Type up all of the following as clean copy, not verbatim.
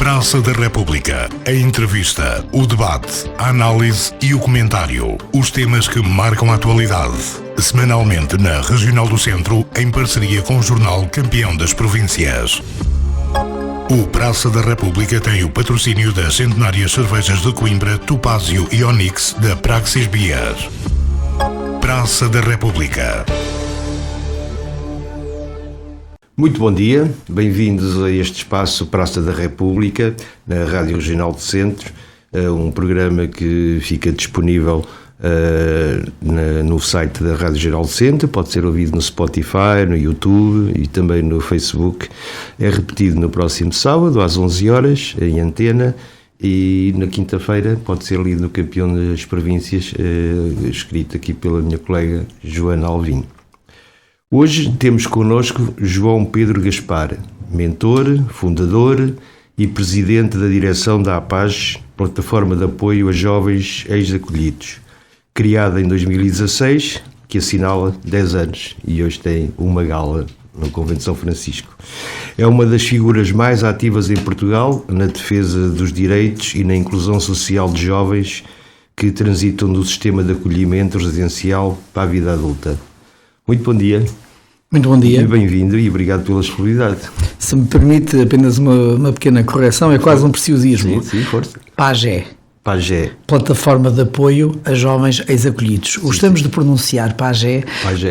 Praça da República. A entrevista, o debate, a análise e o comentário. Os temas que marcam a atualidade. Semanalmente na Regional do Centro, em parceria com o jornal Campeão das Províncias. O Praça da República tem o patrocínio das centenárias cervejas de Coimbra, Topázio e Onyx da Praxis Beer. Praça da República. Muito bom dia, bem-vindos a este espaço Praça da República, na Rádio Regional do Centro, um programa que fica disponível no site da Rádio Regional do Centro, pode ser ouvido no Spotify, no YouTube e também no Facebook. É repetido no próximo sábado, às 11 horas, em antena, e na quinta-feira pode ser lido no Campeão das Províncias, escrito aqui pela minha colega Joana Alvim. Hoje temos connosco João Pedro Gaspar, mentor, fundador e presidente da direção da APAGE, Plataforma de Apoio a Jovens Ex-Acolhidos, criada em 2016, que assinala 10 anos e hoje tem uma gala no Convento de São Francisco. É uma das figuras mais ativas em Portugal na defesa dos direitos e na inclusão social de jovens que transitam do sistema de acolhimento residencial para a vida adulta. Muito bom dia. Muito bom dia. E bem-vindo e obrigado pela disponibilidade. Se me permite apenas uma pequena correção, é quase um preciosismo. Sim, força. PAGE. PAGE. Plataforma de Apoio a Jovens Ex-Acolhidos. Gostamos de pronunciar PAGE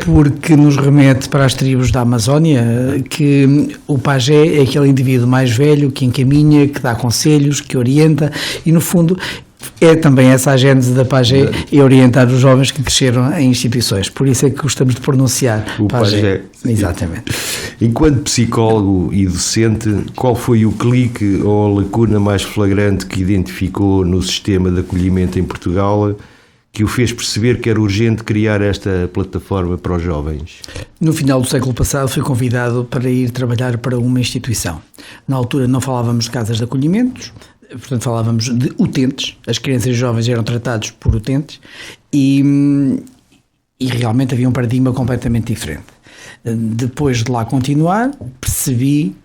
porque nos remete para as tribos da Amazónia, que o PAGE é aquele indivíduo mais velho que encaminha, que dá conselhos, que orienta e, no fundo, é também essa a gênese da PAGE e orientar os jovens que cresceram em instituições. Por isso é que gostamos de pronunciar o PAGE. Exatamente. Enquanto psicólogo e docente, qual foi o clique ou a lacuna mais flagrante que identificou no sistema de acolhimento em Portugal que o fez perceber que era urgente criar esta plataforma para os jovens? No final do século passado fui convidado para ir trabalhar para uma instituição. Na altura não falávamos de casas de acolhimentos, portanto falávamos de utentes, as crianças e jovens eram tratados por utentes e realmente havia um paradigma completamente diferente. Depois de lá continuar, percebi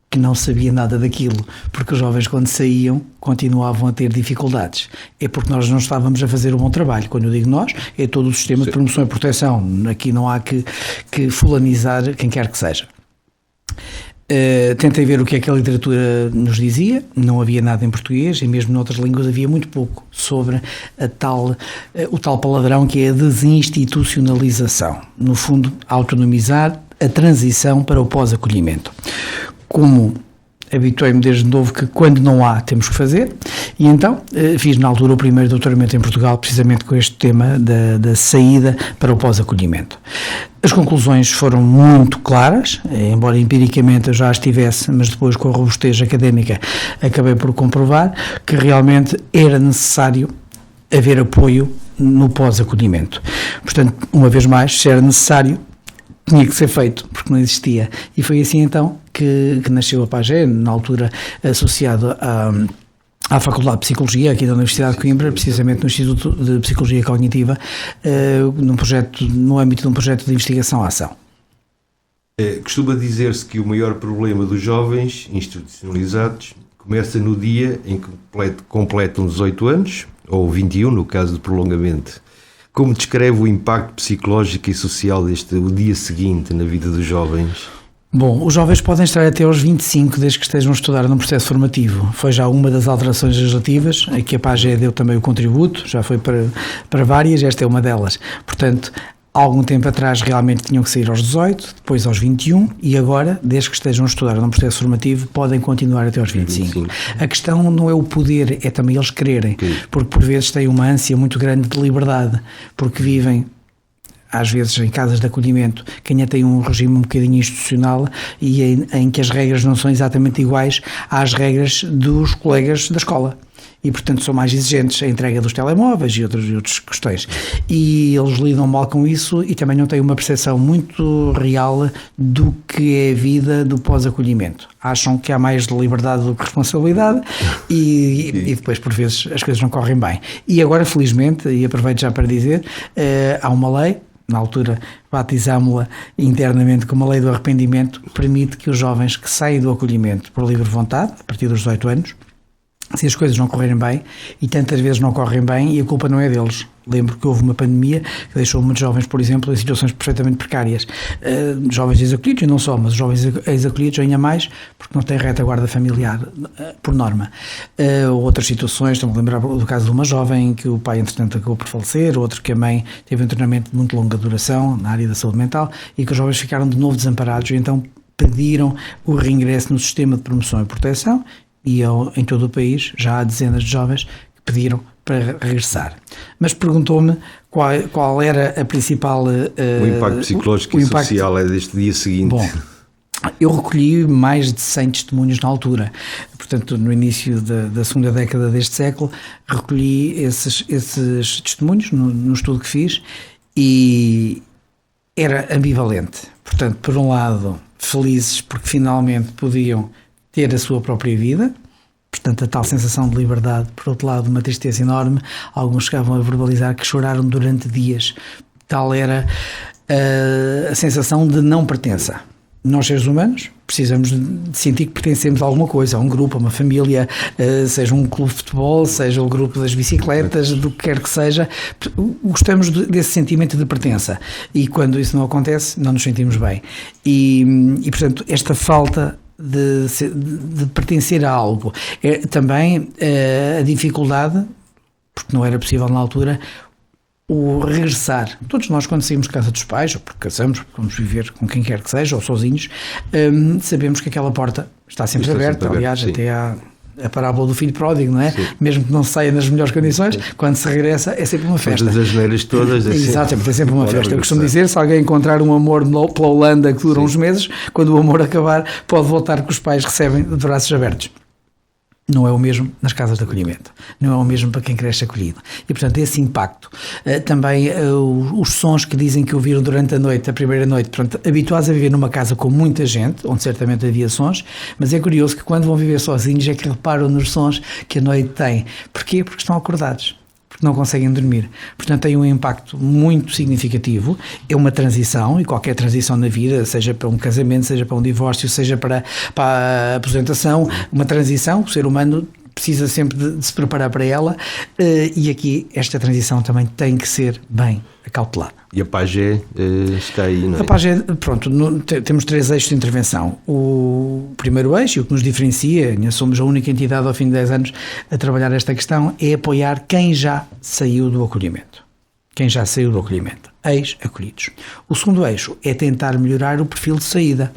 que não sabia nada daquilo, porque os jovens quando saíam continuavam a ter dificuldades. É porque nós não estávamos a fazer um bom trabalho. Quando eu digo nós, é todo o sistema de promoção e proteção. Aqui não há que fulanizar quem quer que seja. Tentei ver o que é que a literatura nos dizia, não havia nada em português e mesmo noutras línguas havia muito pouco sobre o tal palavrão que é a desinstitucionalização, no fundo autonomizar a transição para o pós-acolhimento. Como habituei-me desde novo que quando não há temos que fazer e então fiz na altura o primeiro doutoramento em Portugal precisamente com este tema da saída para o pós-acolhimento. As conclusões foram muito claras, embora empiricamente eu já as tivesse, mas depois com a robustez académica acabei por comprovar que realmente era necessário haver apoio no pós-acolhimento. Portanto, uma vez mais, se era necessário, tinha que ser feito, porque não existia. E foi assim então que nasceu a PAGE, na altura associado à Faculdade de Psicologia, aqui da Universidade de Coimbra, precisamente no Instituto de Psicologia Cognitiva, no âmbito de um projeto de investigação-ação. Costuma dizer-se que o maior problema dos jovens institucionalizados começa no dia em que completam 18 anos, ou 21 no caso de prolongamento. Como descreve o impacto psicológico e social o dia seguinte na vida dos jovens? Bom, os jovens podem estar até aos 25 desde que estejam a estudar num processo formativo. Foi já uma das alterações legislativas, aqui a PAGE deu também o contributo, já foi para várias, esta é uma delas. Portanto, há algum tempo atrás realmente tinham que sair aos 18, depois aos 21 e agora, desde que estejam a estudar num processo formativo, podem continuar até aos 25. A questão não é o poder, é também eles quererem, porque por vezes têm uma ânsia muito grande de liberdade, porque vivem às vezes em casas de acolhimento que ainda tem um regime um bocadinho institucional e em que as regras não são exatamente iguais às regras dos colegas da escola. e, portanto, são mais exigentes a entrega dos telemóveis e outras questões. E eles lidam mal com isso e também não têm uma percepção muito real do que é a vida do pós-acolhimento. Acham que há mais liberdade do que responsabilidade e depois, por vezes, as coisas não correm bem. E agora, felizmente, e aproveito já para dizer, há uma lei, na altura batizámo-la internamente como a lei do arrependimento, que permite que os jovens que saem do acolhimento por livre vontade, a partir dos 18 anos, se as coisas não correrem bem, e tantas vezes não correm bem, e a culpa não é deles. Lembro que houve uma pandemia que deixou muitos jovens, por exemplo, em situações perfeitamente precárias. Jovens ex-acolhidos, e não só, mas os jovens ex-acolhidos ainda mais, porque não têm retaguarda familiar, por norma. Outras situações, estou-me a lembrar do caso de uma jovem que o pai, entretanto, acabou por falecer, outro que a mãe teve um treinamento de muito longa duração na área da saúde mental, e que os jovens ficaram de novo desamparados, e então pediram o reingresso no sistema de promoção e proteção, e em todo o país já há dezenas de jovens que pediram para regressar. Mas perguntou-me qual era a principal... o impacto psicológico e social é deste dia seguinte. Bom, eu recolhi mais de 100 testemunhos na altura. Portanto, no início da segunda década deste século, recolhi esses testemunhos no estudo que fiz e era ambivalente. Portanto, por um lado, felizes porque finalmente podiam ter a sua própria vida, portanto a tal sensação de liberdade. Por outro lado, uma tristeza enorme. Alguns chegavam a verbalizar que choraram durante dias. Tal era a sensação de não pertença. Nós, seres humanos, precisamos de sentir que pertencemos a alguma coisa, a um grupo, a uma família, seja um clube de futebol, seja o grupo das bicicletas, do que quer que seja. Gostamos desse sentimento de pertença, e quando isso não acontece, não nos sentimos bem. E portanto, esta falta de pertencer a algo, também a dificuldade, porque não era possível na altura, o regressar. Todos nós, quando saímos de casa dos pais, ou porque casamos, porque vamos viver com quem quer que seja, ou sozinhos, sabemos que aquela porta está sempre aberta. Aliás, sim. Até há a parábola do filho pródigo, não é? Sim. Mesmo que não se saia nas melhores condições, sim. Quando se regressa é sempre uma festa. Todas as neiras todas. Exatamente, é sempre uma festa. Eu costumo dizer, se alguém encontrar um amor pela Holanda que dura uns meses, quando o amor acabar, pode voltar que os pais recebem de braços abertos. Não é o mesmo nas casas de acolhimento, não é o mesmo para quem cresce acolhido. E, portanto, esse impacto, também os sons que dizem que ouviram durante a noite, a primeira noite, portanto, habituados a viver numa casa com muita gente, onde certamente havia sons, mas é curioso que quando vão viver sozinhos é que reparam nos sons que a noite tem. Porquê? Porque estão acordados, porque não conseguem dormir. Portanto, tem um impacto muito significativo. É uma transição, e qualquer transição na vida, seja para um casamento, seja para um divórcio, seja para a aposentação, uma transição, o ser humano precisa sempre de se preparar para ela, e aqui esta transição também tem que ser bem acautelada. E a PAGE está aí, não é? A PAGE, pronto, temos 3 eixos de intervenção. O primeiro eixo, o que nos diferencia, somos a única entidade ao fim de 10 anos a trabalhar esta questão, é apoiar quem já saiu do acolhimento. Quem já saiu do acolhimento, ex-acolhidos. O segundo eixo é tentar melhorar o perfil de saída,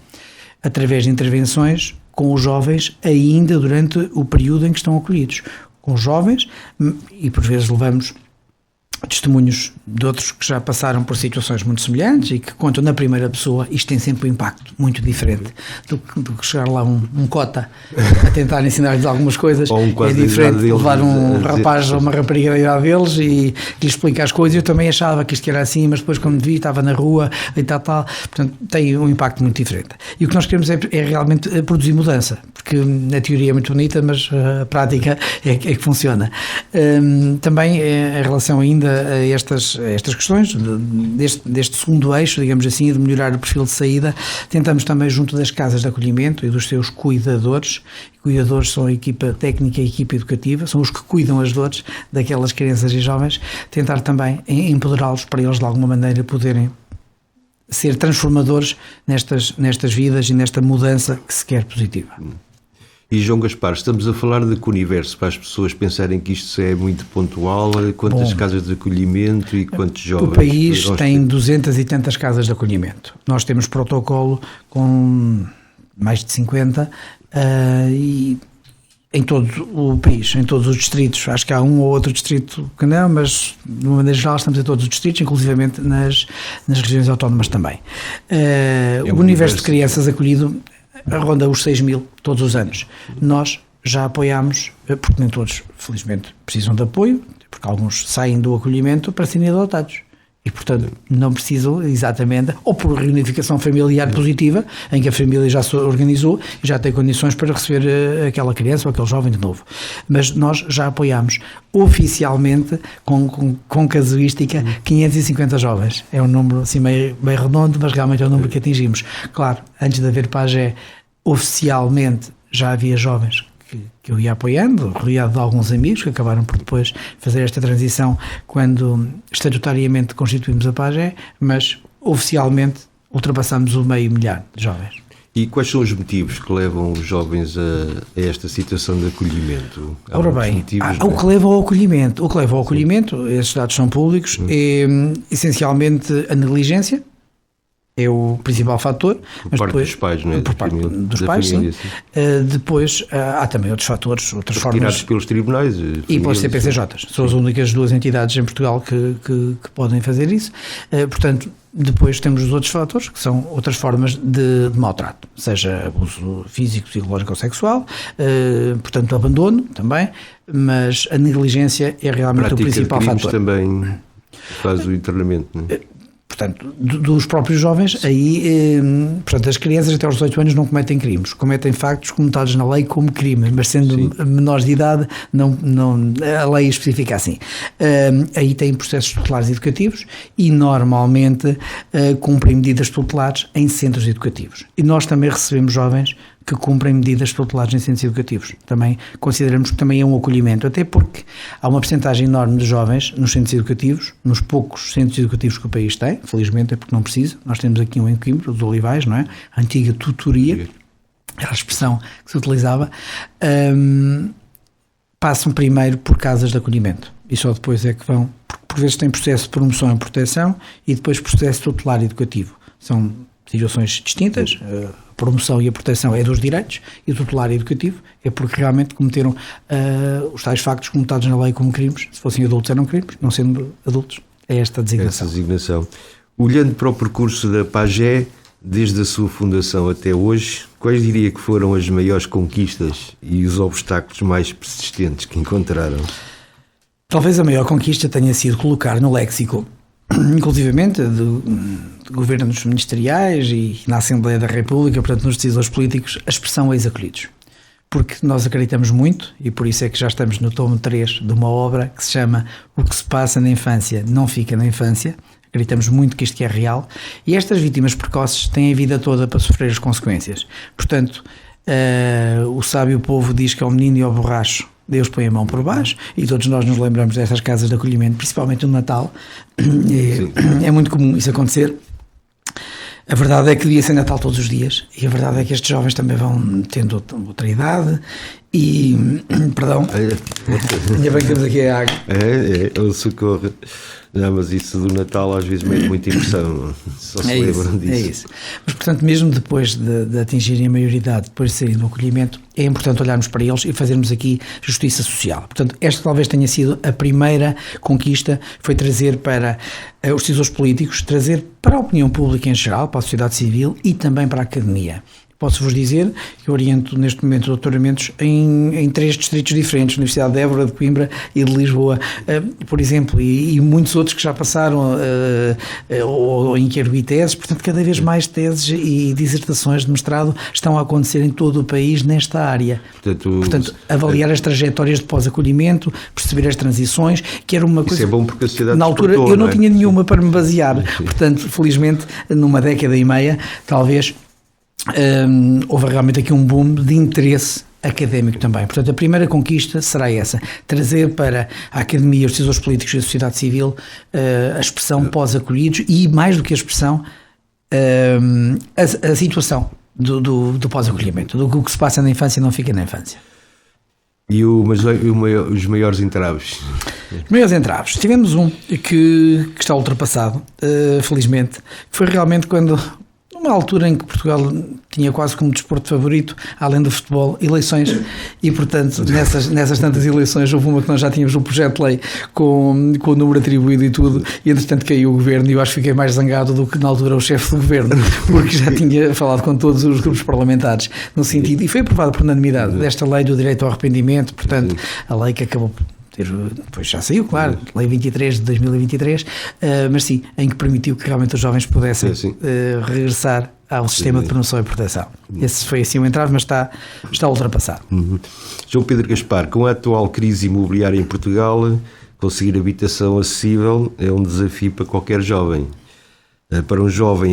através de intervenções com os jovens ainda durante o período em que estão acolhidos. Com os jovens, e por vezes levamos testemunhos de outros que já passaram por situações muito semelhantes e que contam na primeira pessoa. Isto tem sempre um impacto muito diferente do que chegar lá um cota a tentar ensinar-lhes algumas coisas. É diferente de levar um rapaz ou uma rapariga da idade deles e lhe explicar as coisas. Eu também achava que isto era assim, mas depois quando vi estava na rua e tal. Portanto, tem um impacto muito diferente. E o que nós queremos é realmente produzir mudança, porque na teoria é muito bonita, mas a prática é que funciona. Também em relação ainda a estas questões deste segundo eixo, digamos assim, de melhorar o perfil de saída, tentamos também, junto das casas de acolhimento e dos seus cuidadores são a equipa técnica e a equipa educativa, são os que cuidam as dores daquelas crianças e jovens, tentar também empoderá-los para eles de alguma maneira poderem ser transformadores nestas vidas e nesta mudança que se quer positiva. E João Gaspar, estamos a falar de que universo, para as pessoas pensarem que isto é muito pontual, quantas casas de acolhimento e quantos jovens? O país tem 200 e tantas casas de acolhimento. Nós temos protocolo com mais de 50 e em todo o país, em todos os distritos. Acho que há um ou outro distrito que não, mas de uma maneira geral estamos em todos os distritos, inclusivamente nas regiões autónomas também. O universo de crianças acolhido ronda os 6.000 todos os anos. Nós já apoiámos, porque nem todos, felizmente, precisam de apoio, porque alguns saem do acolhimento para serem adotados. E, portanto, não precisam exatamente, ou por reunificação familiar positiva, em que a família já se organizou e já tem condições para receber aquela criança ou aquele jovem de novo. Mas nós já apoiamos oficialmente, com casuística, 550 jovens. É um número assim meio redondo, mas realmente é o número que atingimos. Claro, antes de haver PAGE, oficialmente já havia jovens que eu ia apoiando, rodeado de alguns amigos que acabaram por depois fazer esta transição quando estatutariamente constituímos a PAGE, mas oficialmente ultrapassamos o 500 mil de jovens. E quais são os motivos que levam os jovens a esta situação de acolhimento? Ora bem, o que leva ao acolhimento, esses dados são públicos, é essencialmente a negligência. É o principal fator. Por parte dos pais, não é? Por parte dos pais, sim. Depois há também outros fatores, outras formas. Retirados pelos tribunais. E pelas CPCJs. São as únicas duas entidades em Portugal que podem fazer isso. Portanto, depois temos os outros fatores, que são outras formas de maltrato, seja abuso físico, psicológico ou sexual, portanto, abandono também, mas a negligência é realmente o principal fator. Também faz o internamento, não é? Portanto, dos próprios jovens, aí, portanto, as crianças até aos 18 anos não cometem crimes, cometem factos comutados na lei como crime, mas sendo menores de idade, não, a lei especifica assim. Aí tem processos tutelares educativos e normalmente cumprem medidas tutelares em centros educativos. E nós também recebemos jovens que cumprem medidas tutelares em centros educativos. Também consideramos que também é um acolhimento, até porque há uma percentagem enorme de jovens nos centros educativos, nos poucos centros educativos que o país tem, felizmente é porque não precisa. Nós temos aqui um em Coimbra, os Olivais, não é? A antiga tutoria, era a expressão que se utilizava, passam primeiro por casas de acolhimento e só depois é que vão, porque por vezes tem processo de promoção e proteção e depois processo tutelar educativo. São situações distintas. A promoção e a proteção é dos direitos e o tutelar educativo é porque realmente cometeram os tais factos comutados na lei como crimes. Se fossem adultos eram crimes, não sendo adultos é esta designação. Olhando para o percurso da PAGE, desde a sua fundação até hoje, quais diria que foram as maiores conquistas e os obstáculos mais persistentes que encontraram? Talvez a maior conquista tenha sido colocar no léxico, inclusivamente de governos ministeriais e na Assembleia da República, portanto nos decisores políticos, a expressão ex-acolhidos. Porque nós acreditamos muito, e por isso é que já estamos no tomo 3 de uma obra que se chama O que se passa na infância não fica na infância. Acreditamos muito que isto que é real. E estas vítimas precoces têm a vida toda para sofrer as consequências. Portanto, o sábio povo diz que ao menino e ao borracho Deus põe a mão por baixo, e todos nós nos lembramos destas casas de acolhimento, principalmente no Natal. É muito comum isso acontecer. A verdade é que devia ser Natal todos os dias, e a verdade é que estes jovens também vão tendo outra idade e, perdão, ainda bem que temos aqui a água. É o socorro. Não, mas isso do Natal às vezes mete muita impressão, só se lembram disso. É isso. Mas, portanto, mesmo depois de atingirem a maioridade, depois de saírem do acolhimento, é importante olharmos para eles e fazermos aqui justiça social. Portanto, esta talvez tenha sido a primeira conquista, foi trazer para os decisores políticos, trazer para a opinião pública em geral, para a sociedade civil e também para a academia. Posso-vos dizer que eu oriento neste momento doutoramentos em 3 distritos diferentes, Universidade de Évora, de Coimbra e de Lisboa, por exemplo, e muitos outros que já passaram ou em que ergui teses. Portanto, cada vez mais teses e dissertações de mestrado estão a acontecer em todo o país nesta área. Portanto, avaliar as trajetórias de pós-acolhimento, perceber as transições, que era uma coisa... Isso é bom porque a sociedade na altura eu não tinha nenhuma para me basear. Portanto, felizmente, numa década e meia, talvez... houve realmente aqui um boom de interesse académico também. Portanto, a primeira conquista será essa, trazer para a academia, os decisores políticos e a sociedade civil a expressão pós-acolhidos e, mais do que a expressão, a situação do pós-acolhimento, do que se passa na infância não fica na infância. E os maiores entraves? Os maiores entraves. Tivemos um que está ultrapassado, felizmente, que foi realmente quando... numa altura em que Portugal tinha quase como desporto favorito, além do futebol, eleições, e portanto nessas tantas eleições houve uma que nós já tínhamos um projeto de lei com o número atribuído e tudo, e entretanto caiu o governo e eu acho que fiquei mais zangado do que na altura o chefe do governo, porque já tinha falado com todos os grupos parlamentares no sentido, e foi aprovado por unanimidade, desta lei do direito ao arrependimento, portanto a lei que acabou depois já saiu, claro, Lei 23 de 2023, mas sim, em que permitiu que realmente os jovens pudessem regressar ao sistema de promoção e proteção. Esse foi assim o entrave, mas está ultrapassado. João Pedro Gaspar, com a atual crise imobiliária em Portugal, conseguir habitação acessível é um desafio para qualquer jovem. Para um jovem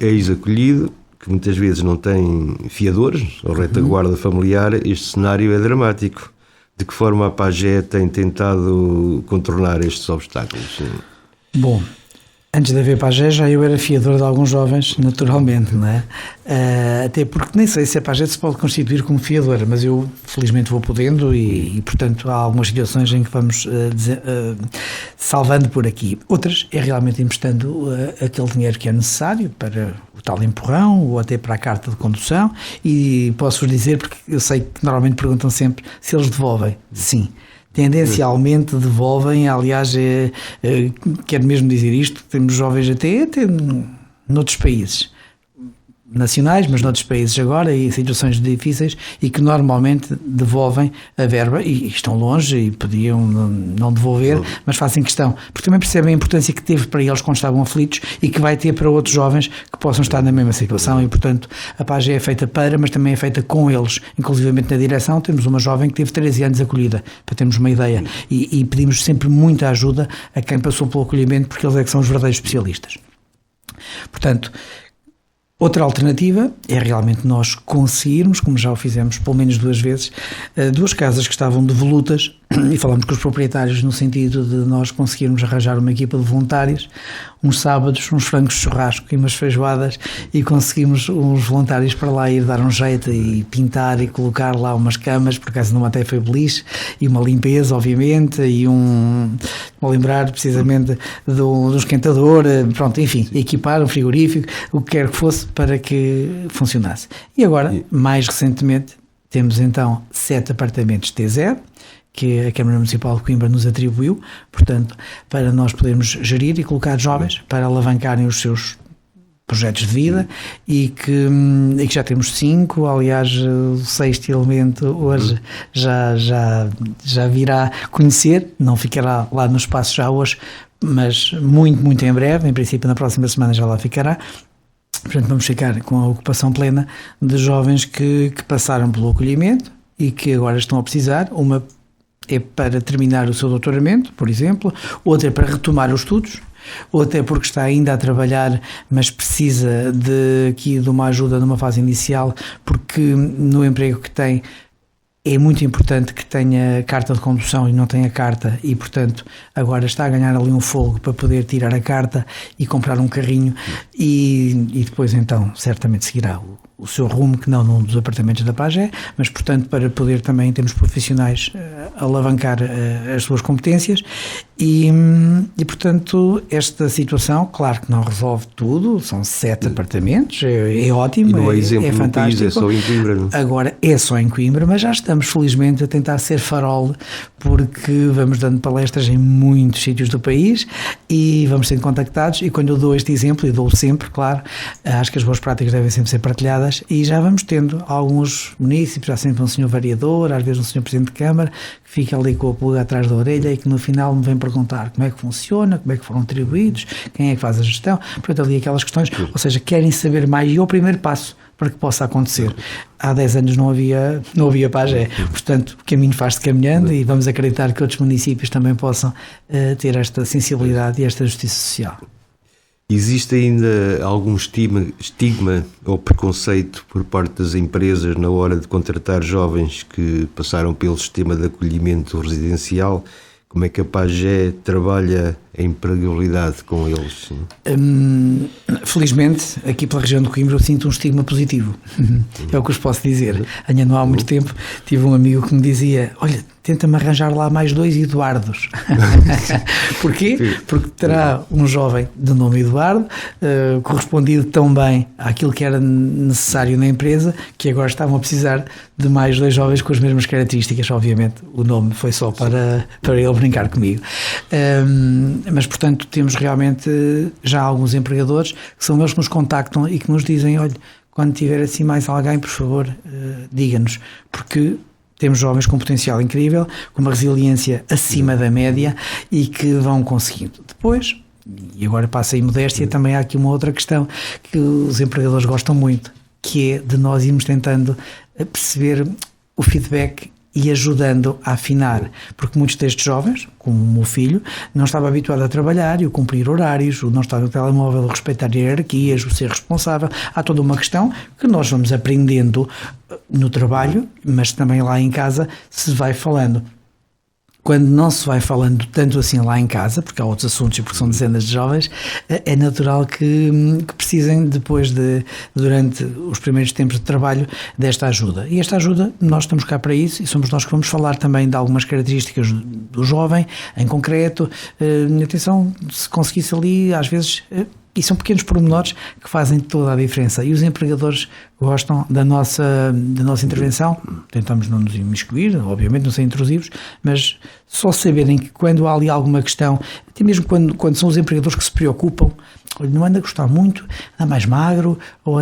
ex-acolhido, que muitas vezes não tem fiadores ou retaguarda familiar, este cenário é dramático. De que forma a PAGE tem tentado contornar estes obstáculos? Bom, antes de haver PAGE já eu era fiador de alguns jovens, naturalmente, não é? Até porque nem sei se a PAGE se pode constituir como fiadora, mas eu felizmente vou podendo e portanto há algumas situações em que vamos salvando por aqui. Outras é realmente emprestando aquele dinheiro que é necessário para o tal empurrão ou até para a carta de condução, e posso-vos dizer, porque eu sei que normalmente perguntam sempre se eles devolvem. Sim. Tendencialmente devolvem, aliás, quero mesmo dizer isto, temos jovens até noutros países nacionais, mas noutros países agora, em situações difíceis, e que normalmente devolvem a verba, e estão longe e podiam não devolver, mas fazem questão, porque também percebem a importância que teve para eles quando estavam aflitos e que vai ter para outros jovens que possam estar na mesma situação, e portanto a PAGE é feita para, mas também é feita com eles, inclusivamente na direção temos uma jovem que teve 13 anos acolhida, para termos uma ideia, e pedimos sempre muita ajuda a quem passou pelo acolhimento, porque eles é que são os verdadeiros especialistas. Portanto, outra alternativa é realmente nós conseguirmos, como já o fizemos pelo menos 2 vezes, 2 casas que estavam devolutas, e falamos com os proprietários no sentido de nós conseguirmos arranjar uma equipa de voluntários, uns sábados, uns frangos de churrasco e umas feijoadas, e conseguimos uns voluntários para lá ir dar um jeito e pintar e colocar lá umas camas, por acaso numa até foi beliche, e uma limpeza obviamente, e vou lembrar precisamente do esquentador, pronto, enfim, equipar um frigorífico, o que quer que fosse, para que funcionasse. E agora, mais recentemente, temos então 7 apartamentos T0, que a Câmara Municipal de Coimbra nos atribuiu, portanto, para nós podermos gerir e colocar jovens para alavancarem os seus projetos de vida, e que já temos 5, aliás o 6º elemento hoje já virá conhecer, não ficará lá no espaço já hoje, mas muito, muito em breve, em princípio na próxima semana já lá ficará. Portanto, vamos ficar com a ocupação plena de jovens que passaram pelo acolhimento e que agora estão a precisar. Uma é para terminar o seu doutoramento, por exemplo, outra é para retomar os estudos, outra é porque está ainda a trabalhar, mas precisa de uma ajuda numa fase inicial, porque no emprego que tem é muito importante que tenha carta de condução e não tenha carta, e portanto agora está a ganhar ali um fôlego para poder tirar a carta e comprar um carrinho, e depois então certamente seguirá o seu rumo, que não num dos apartamentos da PAGE, mas portanto para poder também, em termos profissionais, alavancar as suas competências, e portanto esta situação, claro que não resolve tudo, são 7 apartamentos, é ótimo, e não é exemplo fantástico. É só em Coimbra, não? Agora é só em Coimbra, mas já estamos felizmente a tentar ser farol, porque vamos dando palestras em muitos sítios do país e vamos sendo contactados, e quando eu dou este exemplo, e dou sempre, claro, acho que as boas práticas devem sempre ser partilhadas, e já vamos tendo alguns municípios, há sempre um senhor vereador, às vezes um senhor presidente de Câmara, que fica ali com a pulga atrás da orelha e que no final me vem perguntar como é que funciona, como é que foram atribuídos, quem é que faz a gestão, portanto ali aquelas questões, ou seja, querem saber mais, e é o primeiro passo para que possa acontecer. Há 10 anos não havia PAGE, portanto o caminho faz-se caminhando, e vamos acreditar que outros municípios também possam ter esta sensibilidade e esta justiça social. Existe ainda algum estigma ou preconceito por parte das empresas na hora de contratar jovens que passaram pelo sistema de acolhimento residencial? Como é que a PAGE trabalha a empregabilidade com eles? Felizmente, aqui pela região do Coimbra eu sinto um estigma positivo. É o que vos posso dizer. Ainda não há muito tempo tive um amigo que me dizia: olha, tenta-me arranjar lá mais 2 Eduardos. Porquê? Porque terá um jovem de nome Eduardo, correspondido tão bem àquilo que era necessário na empresa, que agora estavam a precisar de mais 2 jovens com as mesmas características. Obviamente o nome foi só para ele brincar comigo. Mas portanto temos realmente já alguns empregadores que são eles que nos contactam e que nos dizem: olha, quando tiver assim mais alguém, por favor, diga-nos, porque temos jovens com potencial incrível, com uma resiliência acima da média e que vão conseguindo. Depois, e agora passa em modéstia, também há aqui uma outra questão que os empregadores gostam muito, que é de nós irmos tentando perceber o feedback e ajudando a afinar, porque muitos destes jovens, como o meu filho, não estava habituado a trabalhar e a cumprir horários, o não estar no telemóvel, o respeitar hierarquias, o ser responsável. Há toda uma questão que nós vamos aprendendo no trabalho, mas também lá em casa se vai falando. Quando não se vai falando tanto assim lá em casa, porque há outros assuntos e porque são dezenas de jovens, é natural que precisem depois durante os primeiros tempos de trabalho, desta ajuda. E esta ajuda, nós estamos cá para isso e somos nós que vamos falar também de algumas características do jovem, em concreto. Atenção, se conseguisse ali, às vezes... E são pequenos pormenores que fazem toda a diferença. E os empregadores gostam da nossa intervenção. Tentamos não nos imiscuir, obviamente, não ser intrusivos, mas só saberem que quando há ali alguma questão, até mesmo quando são os empregadores que se preocupam, olha, não anda a gostar muito, anda mais magro, ou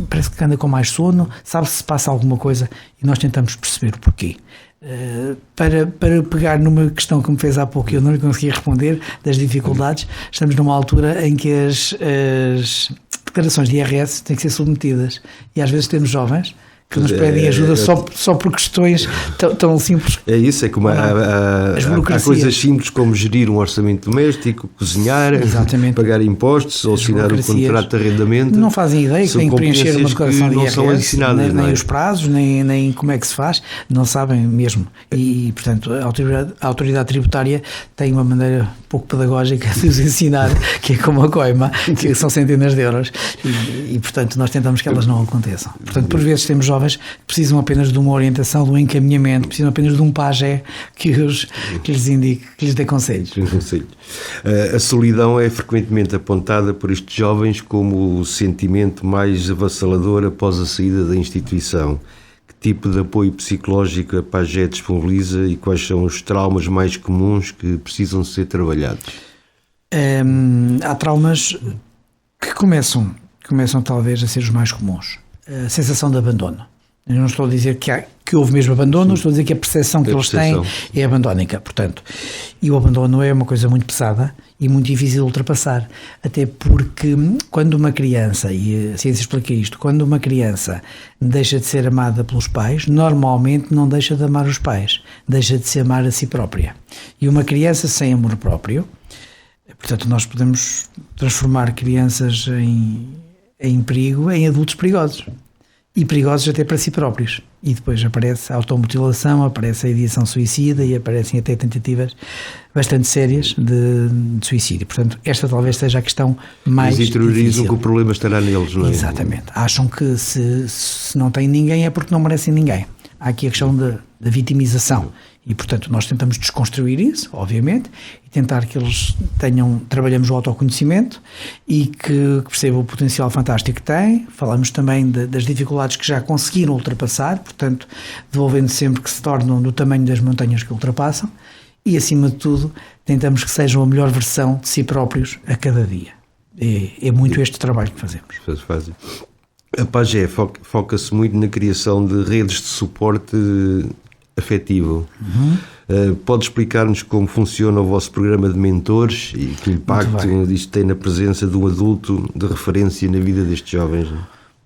parece que anda com mais sono, sabe se passa alguma coisa, e nós tentamos perceber o porquê. Para pegar numa questão que me fez há pouco e eu não lhe consegui responder, das dificuldades, estamos numa altura em que as declarações de IRS têm que ser submetidas e às vezes temos jovens que nos pedem ajuda só por questões tão simples. É isso, é como há coisas simples como gerir um orçamento doméstico, cozinhar, pagar impostos, ou assinar um contrato de arrendamento. Não fazem ideia que têm que preencher uma declaração de IRS, são ensinadas, nem os prazos, nem como é que se faz, não sabem mesmo. E portanto, a autoridade tributária tem uma maneira pouco pedagógica de os ensinar, que é como a coima, que são centenas de euros, e portanto nós tentamos que elas não aconteçam. Portanto, por vezes temos jovens que precisam apenas de uma orientação, de um encaminhamento, precisam apenas de um pajé que lhes indique, que lhes dê conselhos. A solidão é frequentemente apontada por estes jovens como o sentimento mais avassalador após a saída da instituição. Que tipo de apoio psicológico a pajé disponibiliza e quais são os traumas mais comuns que precisam ser trabalhados? Há traumas que começam talvez a ser os mais comuns. A sensação de abandono. Eu não estou a dizer que houve mesmo abandono, estou a dizer que a percepção que eles têm é abandónica, portanto. E o abandono é uma coisa muito pesada e muito difícil de ultrapassar, até porque quando uma criança, e a ciência explica isto, quando uma criança deixa de ser amada pelos pais, normalmente não deixa de amar os pais, deixa de se amar a si própria. E uma criança sem amor próprio, portanto nós podemos transformar crianças em perigo, em adultos perigosos. E perigosos até para si próprios. E depois aparece a automutilação, aparece a ideação suicida e aparecem até tentativas bastante sérias de suicídio. Portanto, esta talvez seja a questão mais difícil. Eles interiorizam que o problema estará neles, não é? Exatamente. Acham que se não têm ninguém é porque não merecem ninguém. Há aqui a questão da vitimização. E, portanto, nós tentamos desconstruir isso, obviamente, e tentar que eles trabalhamos o autoconhecimento e que percebam o potencial fantástico que têm. Falamos também das dificuldades que já conseguiram ultrapassar, portanto, devolvendo sempre que se tornam do tamanho das montanhas que ultrapassam e, acima de tudo, tentamos que sejam a melhor versão de si próprios a cada dia. É muito este trabalho que fazemos. A pajé foca-se muito na criação de redes de suporte afetivo. Pode explicar-nos como funciona o vosso programa de mentores e que impacto isto tem na presença de um adulto de referência na vida destes jovens?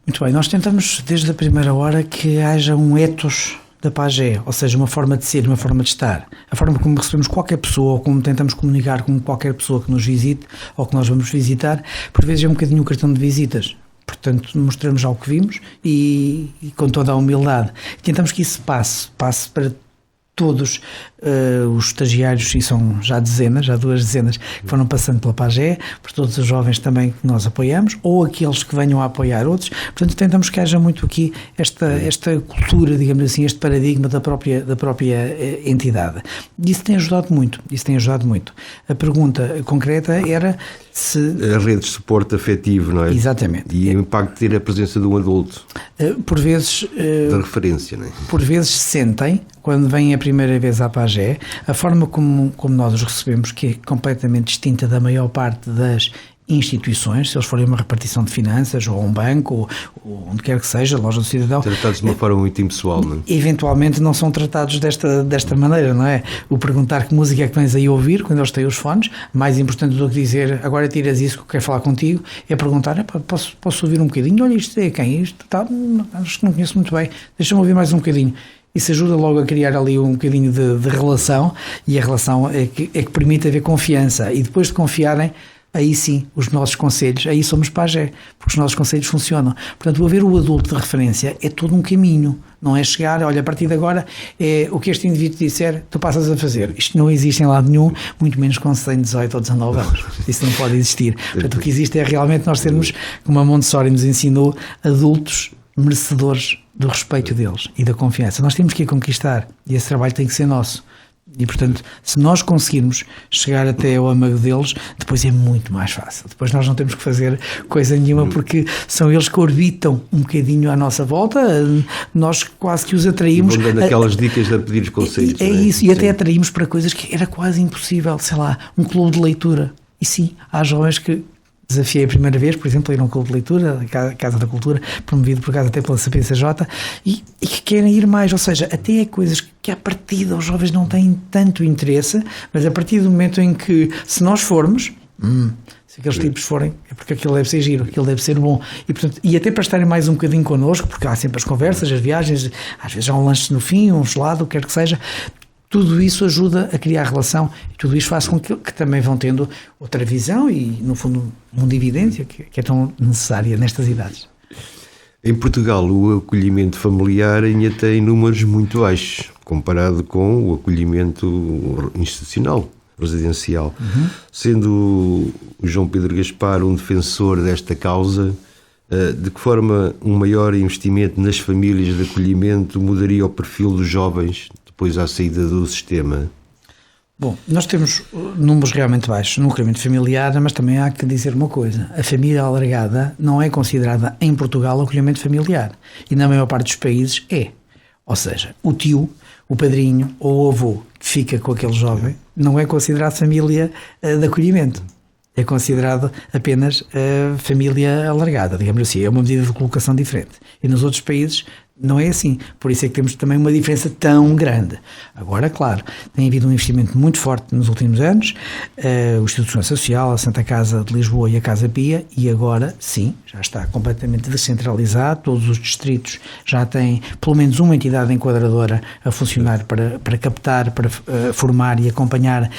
Muito bem, nós tentamos desde a primeira hora que haja um ethos da pajé, ou seja, uma forma de ser, uma forma de estar. A forma como recebemos qualquer pessoa ou como tentamos comunicar com qualquer pessoa que nos visite ou que nós vamos visitar, por vezes é um bocadinho o cartão de visitas. Portanto, mostramos algo que vimos e com toda a humildade. Tentamos que isso passe para todos os estagiários, e são já dezenas, já 2 dezenas, que foram passando pela PAGE, por todos os jovens também que nós apoiamos, ou aqueles que venham a apoiar outros. Portanto, tentamos que haja muito aqui esta cultura, digamos assim, este paradigma da própria entidade. Isso tem ajudado muito, A pergunta concreta era se... As redes de suporte afetivo, não é? Exatamente. E o impacto de ter a presença de um adulto. Por vezes... Da referência, não é? Por vezes sentem, quando vêm a primeira vez à PAGE, a forma como nós os recebemos, que é completamente distinta da maior parte das instituições, se eles forem uma repartição de finanças, ou um banco, ou onde quer que seja, loja do cidadão. Tratados de uma forma muito impessoal, não é? Eventualmente não são tratados desta maneira, não é? O perguntar que música é que vens aí a ouvir quando eles têm os fones, mais importante do que dizer agora tiras isso que eu quero falar contigo, é perguntar, posso ouvir um bocadinho? Olha, isto é quem? Isto tá, acho que não conheço muito bem, deixa-me ouvir mais um bocadinho. Isso ajuda logo a criar ali um bocadinho de relação, e a relação é que permite haver confiança, e depois de confiarem, aí sim, os nossos conselhos, aí somos PAGE, porque os nossos conselhos funcionam. Portanto, haver o adulto de referência é todo um caminho, não é chegar, olha, a partir de agora, é o que este indivíduo disser, tu passas a fazer. Isto não existe em lado nenhum, muito menos com 100, 18 ou 19 anos. Isso não pode existir. Portanto, o que existe é realmente nós termos, como a Montessori nos ensinou, adultos merecedores do respeito deles e da confiança. Nós temos que a conquistar, e esse trabalho tem que ser nosso. E, portanto, se nós conseguirmos chegar até ao âmago deles, depois é muito mais fácil. Depois nós não temos que fazer coisa nenhuma, porque são eles que orbitam um bocadinho à nossa volta, nós quase que os atraímos. E vão dando aquelas dicas de pedir os conselhos. É isso, e até atraímos para coisas que era quase impossível, sei lá, um clube de leitura. E sim, há jovens que desafiei a primeira vez, por exemplo, a ir a um clube de leitura, a Casa da Cultura, promovido por acaso até pela CPCJ, e que querem ir mais, ou seja, até coisas que à partida os jovens não têm tanto interesse, mas a partir do momento em que, se nós formos, se aqueles tipos forem, é porque aquilo deve ser giro, aquilo deve ser bom, e, portanto, e até para estarem mais um bocadinho connosco, porque há sempre as conversas, as viagens, às vezes há um lanche no fim, um gelado, o que quer que seja. Tudo isso ajuda a criar relação, e tudo isso faz com que também vão tendo outra visão e, no fundo, uma dividência que é tão necessária nestas idades. Em Portugal, o acolhimento familiar ainda tem números muito baixos, comparado com o acolhimento institucional, residencial. Sendo o João Pedro Gaspar um defensor desta causa, de que forma um maior investimento nas famílias de acolhimento mudaria o perfil dos jovens depois à saída do sistema? Bom, nós temos números realmente baixos no acolhimento familiar, mas também há que dizer uma coisa: a família alargada não é considerada em Portugal acolhimento familiar, e na maior parte dos países é. Ou seja, o tio, o padrinho ou o avô que fica com aquele jovem não é considerado família de acolhimento. É considerado apenas família alargada, digamos assim, é uma medida de colocação diferente. E nos outros países não é assim, por isso é que temos também uma diferença tão grande. Agora, claro, tem havido um investimento muito forte nos últimos anos, o Instituto Social, a Santa Casa de Lisboa e a Casa Pia, e agora, sim, já está completamente descentralizado, todos os distritos já têm pelo menos uma entidade enquadradora a funcionar para captar, para formar e acompanhar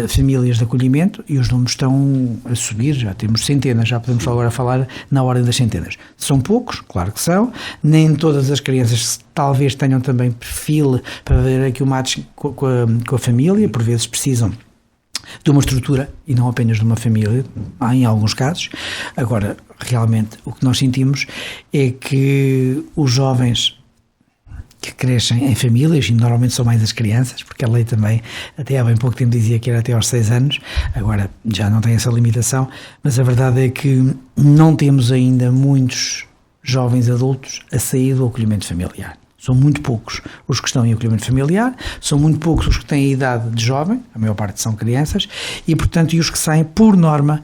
famílias de acolhimento, e os números estão a subir, já temos centenas, já podemos agora falar na ordem das centenas. São poucos, claro que são, nem todas as crianças talvez tenham também perfil para ver aqui o match com a família, por vezes precisam de uma estrutura e não apenas de uma família, em alguns casos. Agora, realmente, o que nós sentimos é que os jovens que crescem em famílias, e normalmente são mais as crianças, porque a lei também, até há bem pouco tempo dizia que era até aos 6 anos, agora já não tem essa limitação, mas a verdade é que não temos ainda muitos jovens adultos a sair do acolhimento familiar. São muito poucos os que estão em acolhimento familiar, são muito poucos os que têm a idade de jovem, a maior parte são crianças, e portanto, e os que saem, por norma,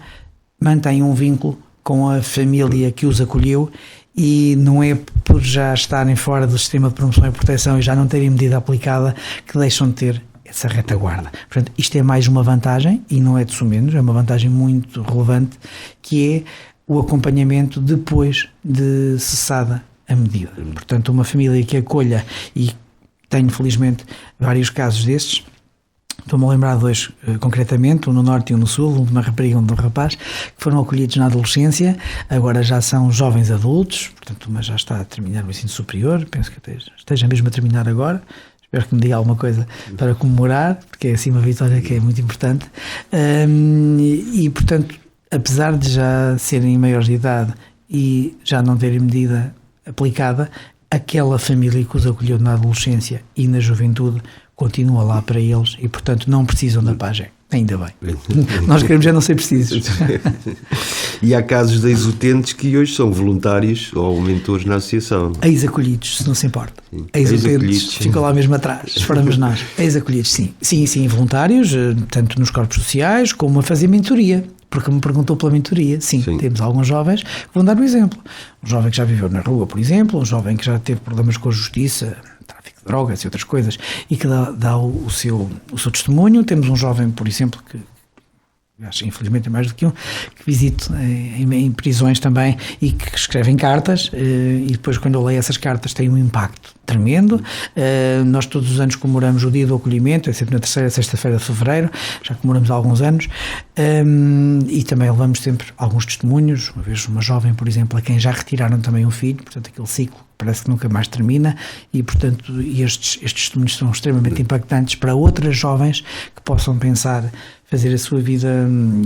mantêm um vínculo com a família que os acolheu, e não é por já estarem fora do sistema de promoção e proteção e já não terem medida aplicada que deixam de ter essa retaguarda. Portanto, isto é mais uma vantagem, e não é de sumenos, é uma vantagem muito relevante, que é o acompanhamento depois de cessada a medida. Portanto, uma família que acolha, e tenho felizmente vários casos destes, estou-me a lembrar de 2 concretamente, um no Norte e um no Sul, um de uma rapariga e um de um rapaz, que foram acolhidos na adolescência, agora já são jovens adultos, portanto uma já está a terminar o ensino superior, penso que esteja mesmo a terminar agora, espero que me diga alguma coisa para comemorar, porque é assim uma vitória que é muito importante. E portanto, apesar de já serem maiores de idade e já não terem medida aplicada, aquela família que os acolheu na adolescência e na juventude continua lá para eles e, portanto, não precisam da PAGE. Ainda bem. Nós queremos não ser precisos. E há casos de ex-utentes que hoje são voluntários ou mentores na associação. Ex-acolhidos, se não se importa. Ex-utentes, ficam lá mesmo atrás. Esperamos nós. Ex-acolhidos, sim. Sim, voluntários, tanto nos corpos sociais como a fazer mentoria. Porque me perguntou pela mentoria. Sim, temos alguns jovens que vão dar o exemplo. Um jovem que já viveu na rua, por exemplo, um jovem que já teve problemas com a justiça, tráfico de drogas e outras coisas, e que dá o seu testemunho. Temos um jovem, por exemplo, que acho infelizmente é mais do que um, que visito em prisões também e que escrevem cartas, e depois quando eu leio essas cartas tem um impacto tremendo. Nós todos os anos comemoramos o dia do acolhimento, é sempre na terceira sexta-feira de fevereiro, já comemoramos há alguns anos, e também levamos sempre alguns testemunhos. Uma vez uma jovem, por exemplo, a quem já retiraram também um filho, portanto aquele ciclo parece que nunca mais termina, e portanto estes testemunhos são extremamente impactantes para outras jovens que possam pensar fazer a sua vida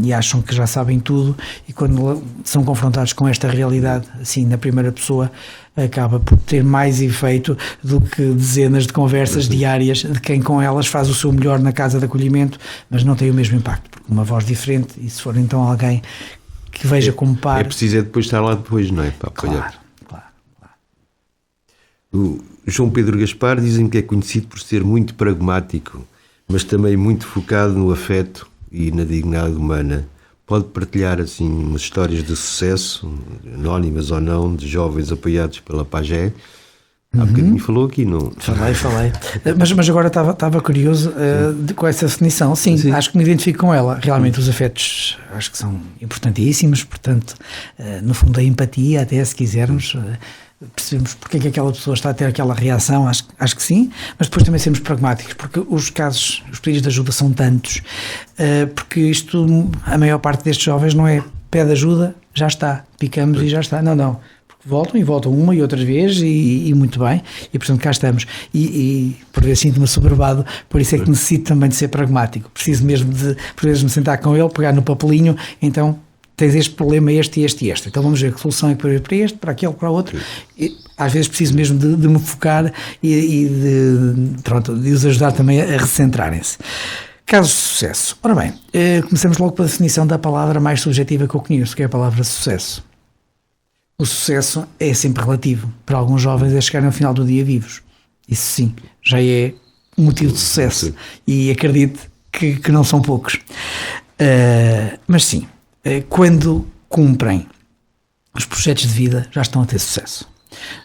e acham que já sabem tudo, e quando são confrontados com esta realidade assim na primeira pessoa, acaba por ter mais efeito do que dezenas de conversas diárias de quem com elas faz o seu melhor na casa de acolhimento, mas não tem o mesmo impacto, porque uma voz diferente, e se for então alguém que veja como par... É preciso depois estar lá depois, não é? Para apoiar. Claro. O João Pedro Gaspar dizem que é conhecido por ser muito pragmático, mas também muito focado no afeto e na dignidade humana. Pode partilhar assim umas histórias de sucesso, anónimas ou não, de jovens apoiados pela PAGE? Há bocadinho falou aqui, não? Falei. Mas agora estava curioso com essa definição. Sim, acho que me identifico com ela. Realmente os afetos acho que são importantíssimos, portanto, no fundo a empatia, até se quisermos... percebemos porque é que aquela pessoa está a ter aquela reação, acho que sim, mas depois também sermos pragmáticos, porque os pedidos de ajuda são tantos, porque a maior parte destes jovens não é pede ajuda, já está, picamos e já está, não, porque voltam uma e outras vezes e muito bem, e portanto cá estamos, e por vezes sinto-me assoberbado, por isso é que necessito também de ser pragmático, preciso mesmo de, por vezes, me sentar com ele, pegar no papelinho, então tens este problema, este, então vamos ver que solução é para este, para aquele, para o outro. E, às vezes preciso mesmo de me focar e de os ajudar também a recentrarem-se. Casos de sucesso. Ora bem, começamos logo pela definição da palavra mais subjetiva que eu conheço, que é a palavra sucesso. O sucesso é sempre relativo. Para alguns jovens é chegarem ao final do dia vivos. Isso sim, já é um motivo de sucesso. E acredito que não são poucos. Mas sim, quando cumprem os projetos de vida, já estão a ter sucesso.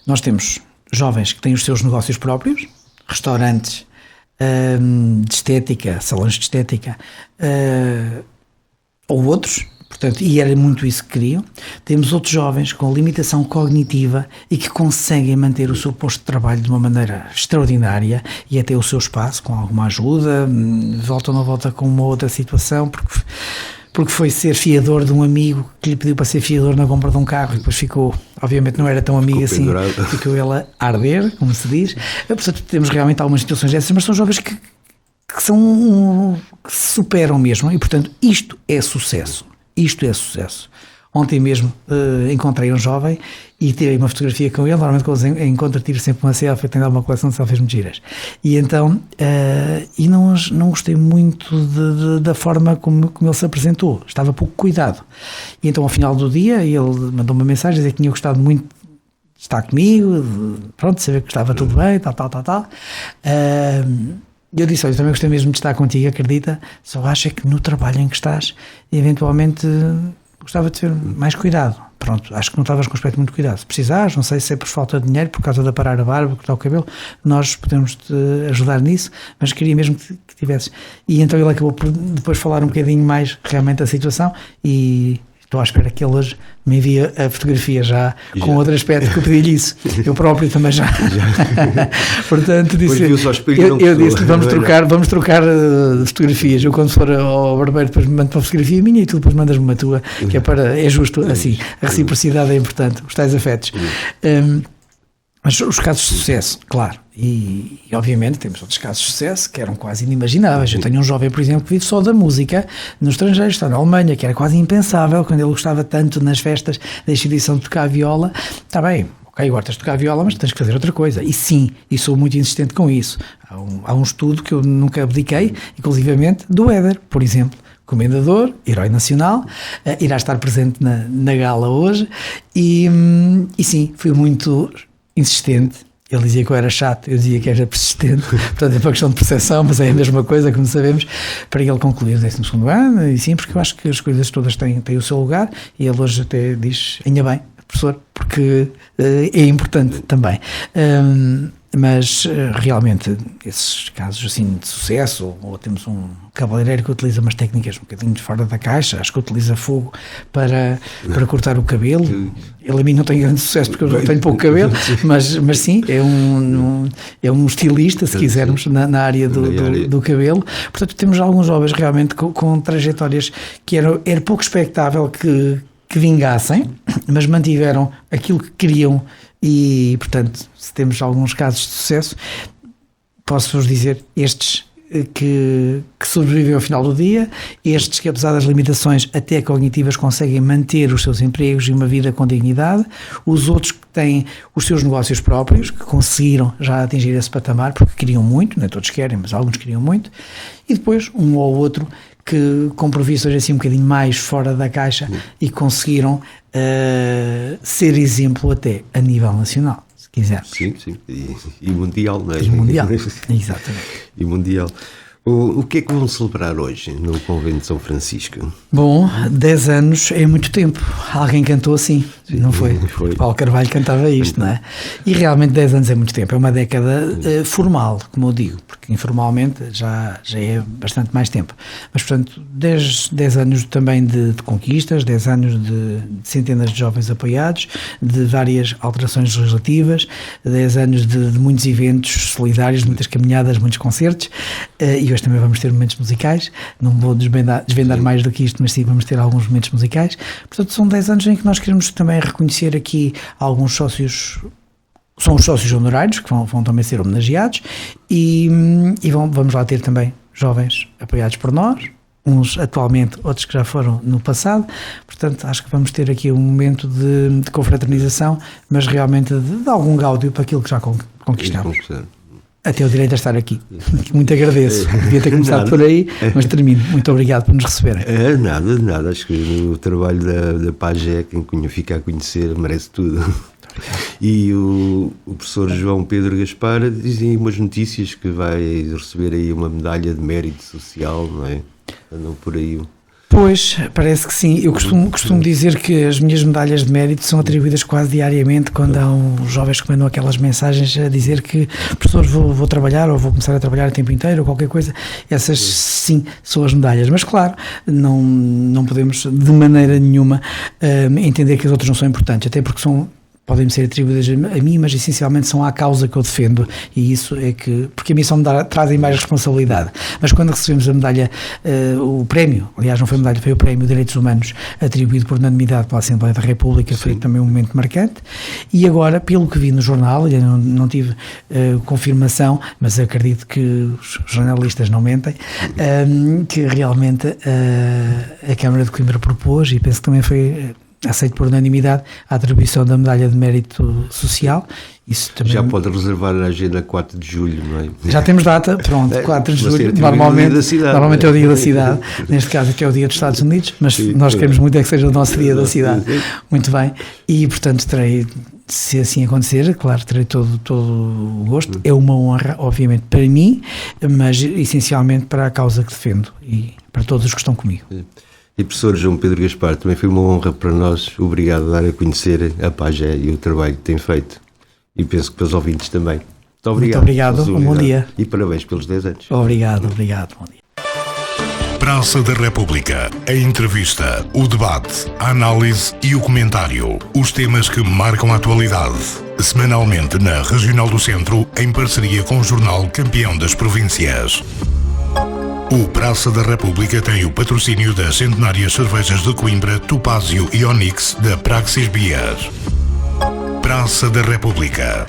Nós temos jovens que têm os seus negócios próprios, restaurantes de estética, salões de estética, ou outros, portanto, e era muito isso que queriam. Temos outros jovens com limitação cognitiva e que conseguem manter o seu posto de trabalho de uma maneira extraordinária e até o seu espaço, com alguma ajuda, volta ou não volta com uma outra situação, porque foi ser fiador de um amigo que lhe pediu para ser fiador na compra de um carro e depois ficou, obviamente não era tão amigo assim, ficou ele a arder, como se diz. Portanto, temos realmente algumas situações dessas, mas são jovens que se superam mesmo e, portanto, isto é sucesso. Ontem mesmo encontrei um jovem e tirei uma fotografia com ele. Normalmente quando os encontro tiro sempre uma selfie, tenho uma coleção de selfies muito giras. E então, não gostei muito da forma como ele se apresentou. Estava pouco cuidado. E então ao final do dia ele mandou uma mensagem a dizer que tinha gostado muito de estar comigo, de saber que estava tudo bem, tal. Eu disse, olha, eu também gostei mesmo de estar contigo, acredita, só acho que no trabalho em que estás, eventualmente gostava de ter mais cuidado. Pronto, acho que não estavas com um aspecto muito cuidado. Se precisares, não sei se é por falta de dinheiro, por causa de aparar a barba, cortar o cabelo, nós podemos te ajudar nisso, mas queria mesmo que tivesses. E então ele acabou por depois falar um bocadinho mais realmente da situação e estou à espera que ele hoje me envie a fotografia já com outro aspecto, que eu pedi-lhe isso. Eu próprio também já. Portanto, disse, eu disse, vamos trocar fotografias. Eu quando for ao barbeiro depois me mando uma fotografia minha e tu depois mandas-me uma tua, que é justo assim. A reciprocidade é importante, os tais afetos. Mas os casos de sucesso, claro, E obviamente temos outros casos de sucesso que eram quase inimagináveis. Eu tenho um jovem, por exemplo, que vive só da música no estrangeiro, está na Alemanha, que era quase impensável quando ele gostava tanto nas festas da instituição de tocar viola. Está bem, ok, agora tens de tocar viola, mas tens que fazer outra coisa. E sim, e sou muito insistente com isso. Há um estudo que eu nunca abdiquei, inclusivamente do Éder, por exemplo. Comendador, herói nacional, irá estar presente na gala hoje e sim, fui muito insistente. Ele dizia que eu era chato, eu dizia que era persistente, portanto é uma questão de percepção, mas é a mesma coisa, como sabemos, para ele concluir o 12º ano, e sim, porque eu acho que as coisas todas têm o seu lugar, e ele hoje até diz, ainda bem, professor, porque é importante também. Mas realmente esses casos assim de sucesso, ou temos um cabeleireiro que utiliza umas técnicas um bocadinho fora da caixa, acho que utiliza fogo para cortar o cabelo. Ele a mim não tem grande sucesso porque eu tenho pouco cabelo, mas sim, é um estilista, se quisermos, na área do cabelo. Portanto, temos alguns jovens realmente com trajetórias que era pouco expectável que vingassem, mas mantiveram aquilo que queriam. E, portanto, se temos alguns casos de sucesso, posso-vos dizer, estes que sobrevivem ao final do dia, estes que, apesar das limitações até cognitivas, conseguem manter os seus empregos e uma vida com dignidade, os outros que têm os seus negócios próprios, que conseguiram já atingir esse patamar, porque queriam muito, nem todos querem, mas alguns queriam muito, e depois um ou outro que com profissões assim um bocadinho mais fora da caixa e conseguiram ser exemplo até a nível nacional, se quisermos. Sim, e mundial, não é? E mundial, exatamente. E mundial. O que é que vão celebrar hoje no Convento de São Francisco? Bom, 10 anos é muito tempo. Alguém cantou assim, sim, não foi? Paulo Carvalho cantava isto, não é? E realmente 10 anos é muito tempo. É uma década formal, como eu digo, porque informalmente já é bastante mais tempo. Mas, portanto, 10 anos também de conquistas, 10 anos de centenas de jovens apoiados, de várias alterações legislativas, 10 anos de muitos eventos solidários, muitas caminhadas, muitos concertos, e hoje também vamos ter momentos musicais. Não vou desvendar mais do que isto, mas sim, vamos ter alguns momentos musicais. Portanto, são 10 anos em que nós queremos também reconhecer aqui alguns sócios. São os sócios honorários que vão também ser homenageados e vamos lá ter também jovens apoiados por nós, uns atualmente, outros que já foram no passado. Portanto, acho que vamos ter aqui um momento de confraternização, mas realmente de algum gáudio para aquilo que já conquistamos. Até o direito a estar aqui. Muito agradeço. Devia ter começado por aí, mas termino. Muito obrigado por nos receberem. Nada. Acho que o trabalho da PAGE, quem fica a conhecer, merece tudo. E o professor João Pedro Gaspar dizem umas notícias que vai receber aí uma medalha de mérito social, não é? Andam por aí. Pois, parece que sim. Eu costumo dizer que as minhas medalhas de mérito são atribuídas quase diariamente quando há uns jovens que mandam aquelas mensagens a dizer que, professor, vou trabalhar ou vou começar a trabalhar o tempo inteiro ou qualquer coisa. Essas, sim, são as medalhas. Mas, claro, não podemos de maneira nenhuma entender que as outras não são importantes, até porque podem ser atribuídas a mim, mas essencialmente são à causa que eu defendo, e isso é que, porque a mim trazem mais responsabilidade. Mas quando recebemos a medalha, o prémio, aliás não foi a medalha, foi o prémio Direitos Humanos, atribuído por unanimidade pela Assembleia da República, foi também um momento marcante. E agora, pelo que vi no jornal, eu não tive confirmação, mas acredito que os jornalistas não mentem, que realmente a Câmara de Coimbra propôs, e penso que também foi aceito por unanimidade, a atribuição da medalha de mérito social. Isso também... Já pode reservar na agenda 4 de julho, não é? Já temos data, pronto, 4 de julho, normalmente é o dia da cidade, neste caso aqui é o dia dos Estados Unidos, mas sim, nós queremos muito que seja o nosso dia da cidade. Muito bem, e portanto terei, se assim acontecer, claro, terei todo o gosto. É uma honra, obviamente, para mim, mas essencialmente para a causa que defendo e para todos os que estão comigo. E professor João Pedro Gaspar, também foi uma honra para nós. Obrigado a dar a conhecer a PAGE e o trabalho que tem feito. E penso que para os ouvintes também. Muito obrigado. Um bom dia. E parabéns pelos 10 anos. Obrigado. Bom dia. Praça da República. A entrevista, o debate, a análise e o comentário. Os temas que marcam a atualidade. Semanalmente na Regional do Centro, em parceria com o jornal Campeão das Províncias. O Praça da República tem o patrocínio das centenárias cervejas de Coimbra, Topázio e Onyx da Praxis Beer. Praça da República.